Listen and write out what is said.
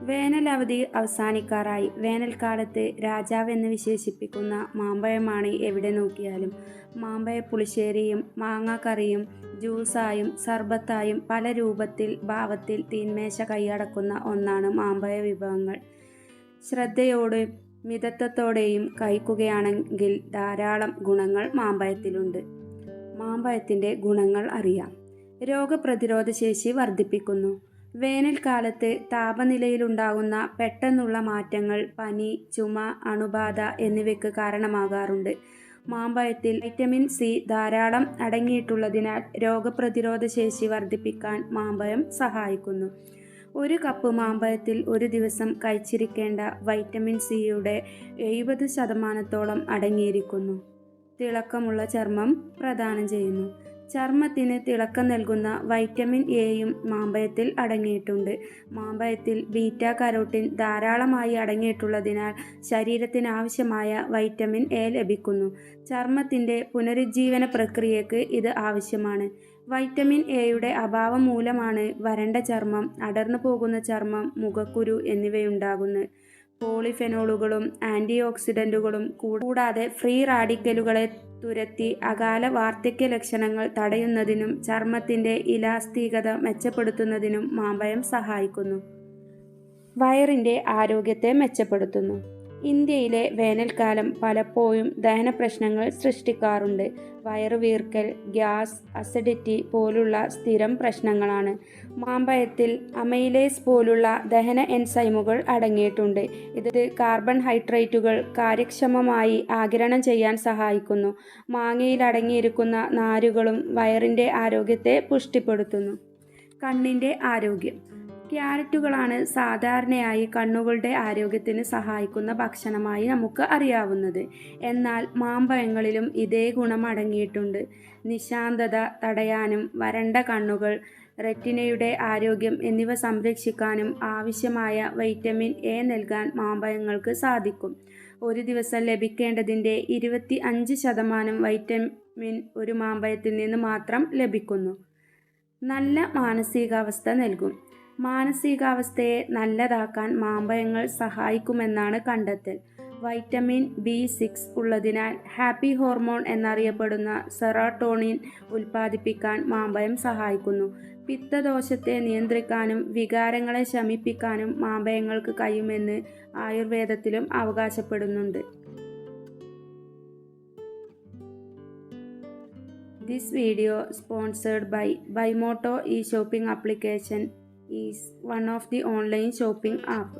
വേനലവധി അവസാനിക്കാറായി. വേനൽക്കാലത്ത് രാജാവെന്ന് വിശേഷിപ്പിക്കുന്ന മാമ്പഴമാണ് എവിടെ നോക്കിയാലും. മാമ്പഴ പുളിശ്ശേരിയും മാങ്ങാക്കറിയും ജ്യൂസായും സർബത്തായും പല രൂപത്തിൽ ഭാവത്തിൽ തീന്മേശ കൈയടക്കുന്ന ഒന്നാണ് മാമ്പഴ വിഭവങ്ങൾ. ശ്രദ്ധയോടെയും മിതത്വത്തോടെയും കഴിക്കുകയാണെങ്കിൽ ധാരാളം ഗുണങ്ങൾ മാമ്പഴത്തിലുണ്ട്. മാമ്പഴത്തിൻ്റെ ഗുണങ്ങൾ അറിയാം. രോഗപ്രതിരോധ ശേഷി വർദ്ധിപ്പിക്കുന്നു. വേനൽക്കാലത്ത് താപനിലയിലുണ്ടാകുന്ന പെട്ടെന്നുള്ള മാറ്റങ്ങൾ പനി, ചുമ, അണുബാധ എന്നിവയ്ക്ക് കാരണമാകാറുണ്ട്. മാമ്പഴത്തിൽ വൈറ്റമിൻ സി ധാരാളം അടങ്ങിയിട്ടുള്ളതിനാൽ രോഗപ്രതിരോധ ശേഷി വർദ്ധിപ്പിക്കാൻ മാമ്പഴം സഹായിക്കുന്നു. ഒരു കപ്പ് മാമ്പഴത്തിൽ ഒരു ദിവസം കഴിച്ചിരിക്കേണ്ട വൈറ്റമിൻ സിയുടെ 70% അടങ്ങിയിരിക്കുന്നു. തിളക്കമുള്ള ചർമ്മം പ്രദാനം ചെയ്യുന്നു. ചർമ്മത്തിന് തിളക്കം നൽകുന്ന വൈറ്റമിൻ എയും മാമ്പഴത്തിൽ അടങ്ങിയിട്ടുണ്ട്. മാമ്പഴത്തിൽ ബീറ്റാ കരോട്ടിൻ ധാരാളമായി അടങ്ങിയിട്ടുള്ളതിനാൽ ശരീരത്തിന് ആവശ്യമായ വൈറ്റമിൻ എ ലഭിക്കുന്നു. ചർമ്മത്തിൻ്റെ പുനരുജ്ജീവന പ്രക്രിയയ്ക്ക് ഇത് ആവശ്യമാണ്. വൈറ്റമിൻ എയുടെ അഭാവം മൂലമാണ് വരണ്ട ചർമ്മം, അടർന്നു പോകുന്ന ചർമ്മം, മുഖക്കുരു എന്നിവയുണ്ടാകുന്നത്. പോളിഫെനോളുകളും ആൻറ്റി ഓക്സിഡൻറ്റുകളും കൂടാതെ ഫ്രീ റാഡിക്കലുകളെ തുരത്തി അകാല വാർദ്ധക്യ ലക്ഷണങ്ങൾ തടയുന്നതിനും ചർമ്മത്തിൻ്റെ ഇലാസ്തികത മെച്ചപ്പെടുത്തുന്നതിനും മാമ്പഴം സഹായിക്കുന്നു. വയറിൻ്റെ ആരോഗ്യത്തെ മെച്ചപ്പെടുത്തുന്നു. ഇന്ത്യയിലെ വേനൽക്കാലം പലപ്പോഴും ദഹന പ്രശ്നങ്ങൾ സൃഷ്ടിക്കാറുണ്ട്. വയറുവീർക്കൽ, ഗ്യാസ്, അസിഡിറ്റി പോലുള്ള സ്ഥിരം പ്രശ്നങ്ങളാണ്. മാമ്പഴത്തിൽ അമൈലേസ് പോലുള്ള ദഹന എൻസൈമുകൾ അടങ്ങിയിട്ടുണ്ട്. ഇത് കാർബൺഹൈഡ്രേറ്റുകൾ കാര്യക്ഷമമായി ആഗിരണം ചെയ്യാൻ സഹായിക്കുന്നു. മാങ്ങയിൽ അടങ്ങിയിരിക്കുന്ന നാരുകളും വയറിൻ്റെ ആരോഗ്യത്തെ പുഷ്ടിപ്പെടുത്തുന്നു. കണ്ണിൻ്റെ ആരോഗ്യം. ക്യാരറ്റുകളാണ് സാധാരണയായി കണ്ണുകളുടെ ആരോഗ്യത്തിന് സഹായിക്കുന്ന ഭക്ഷണമായി നമുക്ക് അറിയാവുന്നത്. എന്നാൽ മാമ്പഴങ്ങളിലും ഇതേ ഗുണം അടങ്ങിയിട്ടുണ്ട്. നിശാന്തത തടയാനും വരണ്ട കണ്ണുകൾ, റെറ്റിനയുടെ ആരോഗ്യം എന്നിവ സംരക്ഷിക്കാനും ആവശ്യമായ വൈറ്റമിൻ എ നൽകാൻ മാമ്പഴങ്ങൾക്ക് സാധിക്കും. ഒരു ദിവസം ലഭിക്കേണ്ടതിൻ്റെ 25% വൈറ്റമിൻ ഒരു മാമ്പഴത്തിൽ നിന്ന് മാത്രം ലഭിക്കുന്നു. നല്ല മാനസികാവസ്ഥ നൽകും. മാനസികാവസ്ഥയെ നല്ലതാക്കാൻ മാമ്പഴങ്ങൾ സഹായിക്കുമെന്നാണ് കണ്ടെത്തൽ. വൈറ്റമിൻ B6 ഉള്ളതിനാൽ ഹാപ്പി ഹോർമോൺ എന്നറിയപ്പെടുന്ന സെറോട്ടോണിൻ ഉൽപ്പാദിപ്പിക്കാൻ മാമ്പഴം സഹായിക്കുന്നു. പിത്തദോഷത്തെ നിയന്ത്രിക്കാനും വികാരങ്ങളെ ശമിപ്പിക്കാനും മാമ്പഴങ്ങൾക്ക് കഴിയുമെന്ന് ആയുർവേദത്തിലും അവകാശപ്പെടുന്നുണ്ട്. This video sponsored by Buymoto e-shopping application is one of the online shopping app.